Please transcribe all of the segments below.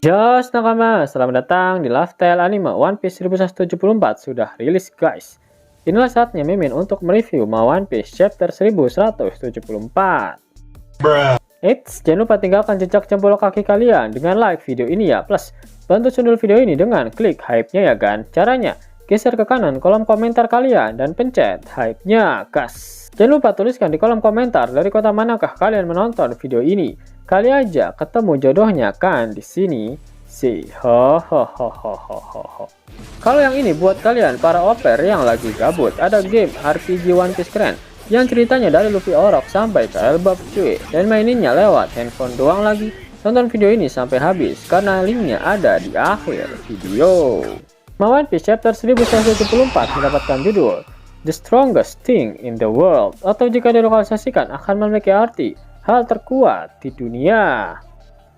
Jos nakama, selamat datang di Lifestyle Anime One Piece 1174 sudah rilis guys. Inilah saatnya Mimin untuk mereview One Piece chapter 1174. Eits, jangan lupa tinggalkan jejak jempol kaki kalian dengan like video ini ya. Plus, bantu sundul video ini dengan klik hype-nya ya kan. Caranya, geser ke kanan kolom komentar kalian dan pencet hype-nya gas. Jangan lupa tuliskan di kolom komentar dari kota manakah kalian menonton video ini. Kali aja ketemu jodohnya kan di sini. Kalau yang ini buat kalian para oper yang lagi gabut, ada game RPG One Piece keren yang ceritanya dari Luffy Orok sampai ke Elbaf cuy, dan maininnya lewat handphone doang lagi. Tonton video ini sampai habis karena linknya ada di akhir video. One Piece chapter 1174 mendapatkan judul The Strongest Thing in the World, atau jika dilokalisasikan akan memiliki arti hal terkuat di dunia.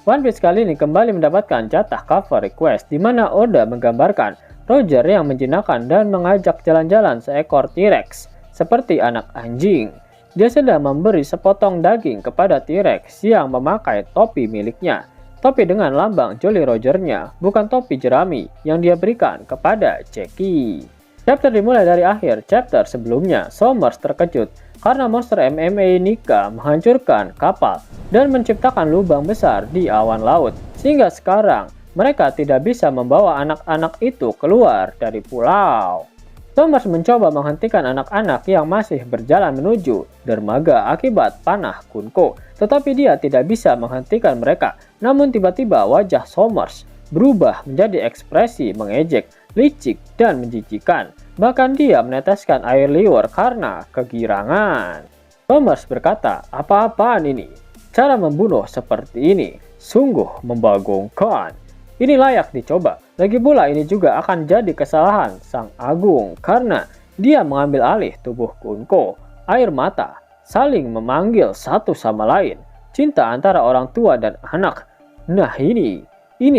One Piece kali ini kembali mendapatkan jatah cover request di mana Oda menggambarkan Roger yang menjinakkan dan mengajak jalan-jalan seekor T-Rex seperti anak anjing. Dia sedang memberi sepotong daging kepada T-Rex yang memakai topi miliknya. Topi dengan lambang Jolly Roger-nya, bukan topi jerami yang dia berikan kepada Jackie. Chapter dimulai dari akhir chapter sebelumnya. Somers terkejut karena monster MMA Nika menghancurkan kapal dan menciptakan lubang besar di awan laut, sehingga sekarang mereka tidak bisa membawa anak-anak itu keluar dari pulau. Somers mencoba menghentikan anak-anak yang masih berjalan menuju dermaga akibat panah Kunko, tetapi dia tidak bisa menghentikan mereka. Namun tiba-tiba wajah Somers berubah menjadi ekspresi mengejek, licik, dan menjijikan. Bahkan dia meneteskan air liur karena kegirangan. Somers berkata, apa-apaan ini? Cara membunuh seperti ini sungguh membagongkan. Ini layak dicoba. Lagi pula ini juga akan jadi kesalahan Sang Agung karena dia mengambil alih tubuh Kunko. Air mata saling memanggil satu sama lain. Cinta antara orang tua dan anak. Nah ini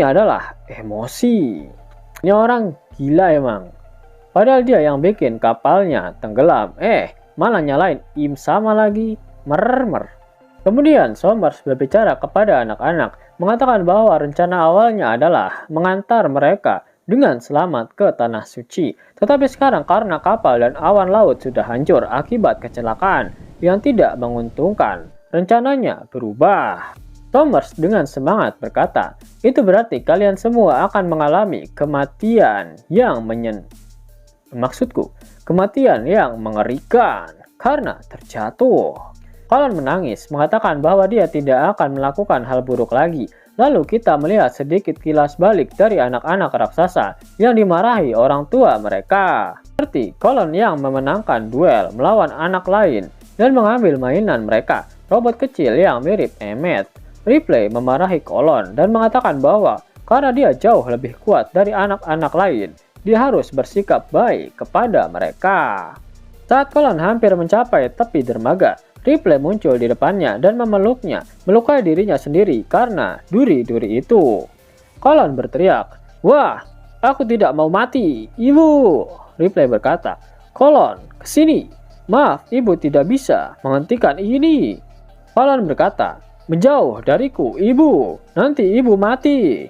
adalah emosi. Ini orang gila emang. Padahal dia yang bikin kapalnya tenggelam, malah nyalain Im sama lagi, mermer. Kemudian Somers berbicara kepada anak-anak, mengatakan bahwa rencana awalnya adalah mengantar mereka dengan selamat ke Tanah Suci. Tetapi sekarang karena kapal dan awan laut sudah hancur akibat kecelakaan yang tidak menguntungkan, rencananya berubah. Somers dengan semangat berkata, itu berarti kalian semua akan mengalami kematian yang Maksudku, kematian yang mengerikan karena terjatuh. Colin menangis, mengatakan bahwa dia tidak akan melakukan hal buruk lagi. Lalu kita melihat sedikit kilas balik dari anak-anak raksasa yang dimarahi orang tua mereka. Seperti Colin yang memenangkan duel melawan anak lain dan mengambil mainan mereka, robot kecil yang mirip Emmet. Ripley memarahi Colin dan mengatakan bahwa karena dia jauh lebih kuat dari anak-anak lain, dia harus bersikap baik kepada mereka. Saat Colin hampir mencapai tepi dermaga, Ripley muncul di depannya dan memeluknya, melukai dirinya sendiri karena duri-duri itu. Colin berteriak, "Wah, aku tidak mau mati, Ibu!" Ripley berkata, "Colin, kesini. Maaf, Ibu tidak bisa menghentikan ini." Colin berkata, "Menjauh dariku, Ibu. Nanti Ibu mati."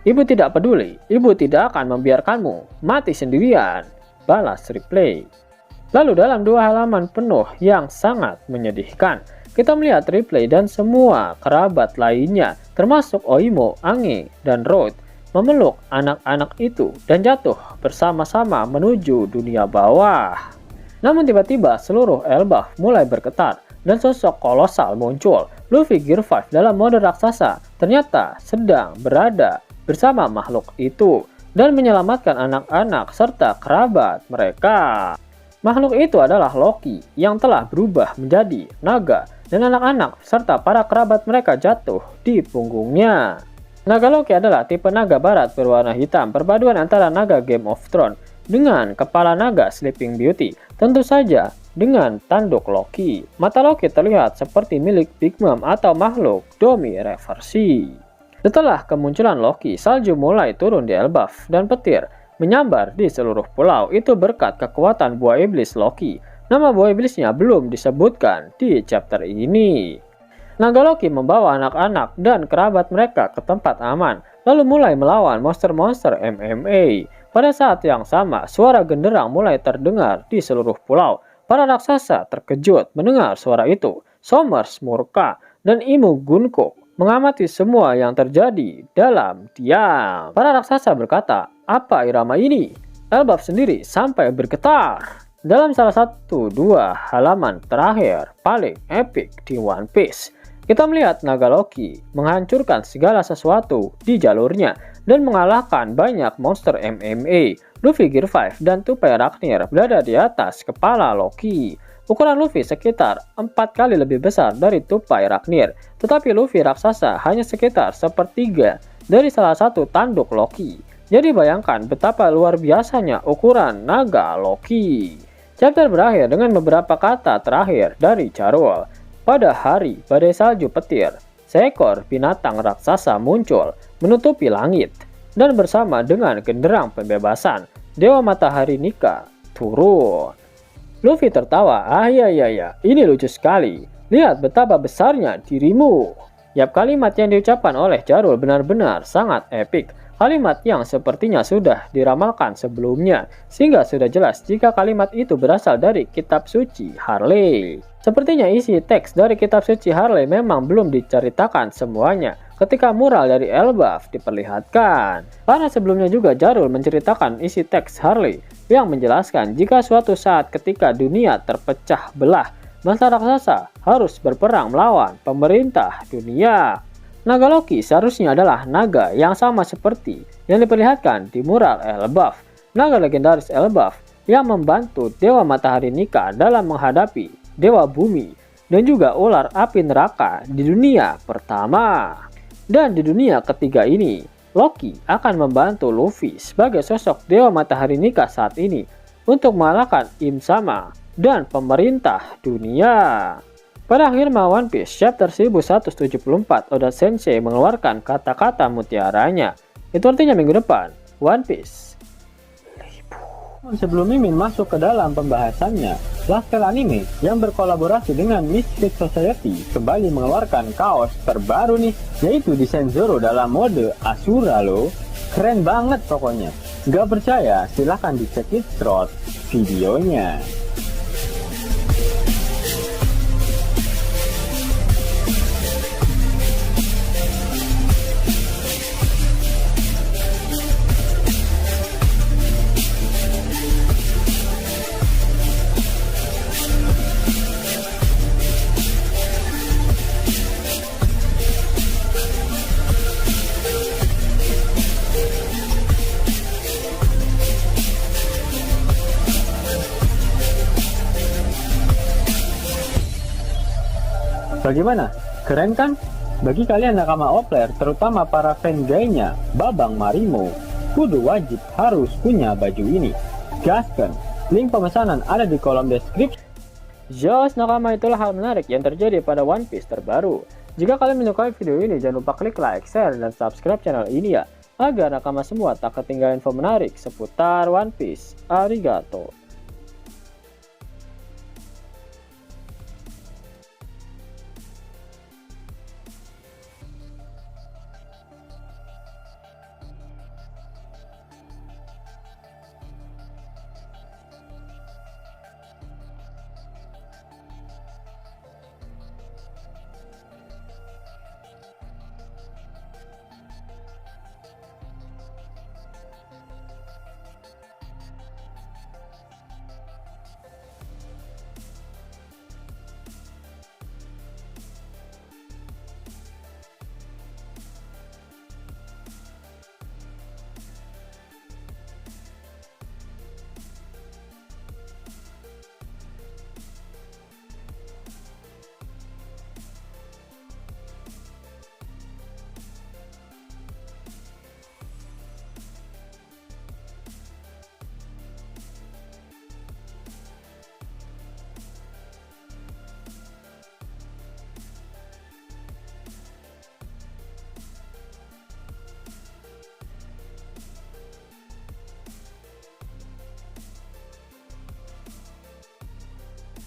"Ibu tidak peduli, Ibu tidak akan membiarkanmu mati sendirian," balas Ripley. Lalu dalam 2 halaman penuh yang sangat menyedihkan, kita melihat Ripley dan semua kerabat lainnya, termasuk Oimo, Ange, dan Road, memeluk anak-anak itu dan jatuh bersama-sama menuju dunia bawah. Namun tiba-tiba seluruh Elbaf mulai bergetar dan sosok kolosal muncul. Luffy Gear 5 dalam mode raksasa ternyata sedang berada bersama makhluk itu dan menyelamatkan anak-anak serta kerabat mereka. Makhluk itu adalah Loki yang telah berubah menjadi naga dan anak-anak serta para kerabat mereka jatuh di punggungnya. Naga Loki adalah tipe naga barat berwarna hitam, perpaduan antara naga Game of Thrones dengan kepala naga Sleeping Beauty. Tentu saja dengan tanduk Loki. Mata Loki terlihat seperti milik Big Mom atau makhluk Domi reversi. Setelah kemunculan Loki, salju mulai turun di Elbaf dan petir menyambar di seluruh pulau. Itu berkat kekuatan buah iblis Loki. Nama buah iblisnya belum disebutkan di chapter ini. Naga Loki membawa anak-anak dan kerabat mereka ke tempat aman. lalu mulai melawan monster-monster MMA. Pada saat yang sama, suara genderang mulai terdengar di seluruh pulau. Para raksasa terkejut mendengar suara itu. Somers murka dan Imo Gunko mengamati semua yang terjadi dalam diam. Para raksasa berkata, "Apa irama ini?" Elbaf sendiri sampai bergetar. Dalam salah satu dua halaman terakhir paling epic di One Piece, kita melihat naga Loki menghancurkan segala sesuatu di jalurnya dan mengalahkan banyak monster MMA. Luffy Gear 5 dan tupai Raknir berada di atas kepala Loki. Ukuran Luffy sekitar 4 kali lebih besar dari tupai Raknir, tetapi Luffy raksasa hanya sekitar sepertiga dari salah satu tanduk Loki. Jadi bayangkan betapa luar biasanya ukuran naga Loki. Chapter berakhir dengan beberapa kata terakhir dari Carol. Pada hari badai salju petir, seekor binatang raksasa muncul menutupi langit, dan bersama dengan genderang pembebasan, Dewa Matahari Nika turun. Luffy tertawa, ya, ini lucu sekali. Lihat betapa besarnya dirimu. Yap, kalimat yang diucapkan oleh Carol benar-benar sangat epik. Kalimat yang sepertinya sudah diramalkan sebelumnya, sehingga sudah jelas jika kalimat itu berasal dari kitab suci Harley. Sepertinya isi teks dari kitab suci Harley memang belum diceritakan semuanya ketika mural dari Elbaf diperlihatkan. Karena sebelumnya juga Jarul menceritakan isi teks Harley yang menjelaskan jika suatu saat ketika dunia terpecah belah, bangsa raksasa harus berperang melawan pemerintah dunia. Naga Loki seharusnya adalah naga yang sama seperti yang diperlihatkan di mural Elbaf. Naga legendaris Elbaf yang membantu Dewa Matahari Nika dalam menghadapi Dewa Bumi dan juga ular api neraka di dunia pertama. Dan di dunia ketiga ini, Loki akan membantu Luffy sebagai sosok Dewa Matahari Nika saat ini untuk mengalahkan Im Sama dan pemerintah dunia. Pada akhir One Piece chapter 1174, Oda Sensei mengeluarkan kata-kata mutiaranya. Itu artinya minggu depan, One Piece. Sebelum Mimin masuk ke dalam pembahasannya, Lasker Anime yang berkolaborasi dengan Mystic Society kembali mengeluarkan kaos terbaru nih, yaitu desain Zoro dalam mode Asura loh. Keren banget pokoknya. Gak percaya? Silahkan dicek short videonya. Bagaimana? Keren kan? Bagi kalian nakama Opler, terutama para fan gaynya Babang Marimo, kudu wajib harus punya baju ini. Gaskan, link pemesanan ada di kolom deskripsi. Jos nakama, itulah hal menarik yang terjadi pada One Piece terbaru. Jika kalian menyukai video ini, jangan lupa klik like, share, dan subscribe channel ini ya, agar nakama semua tak ketinggalan info menarik seputar One Piece. Arigato.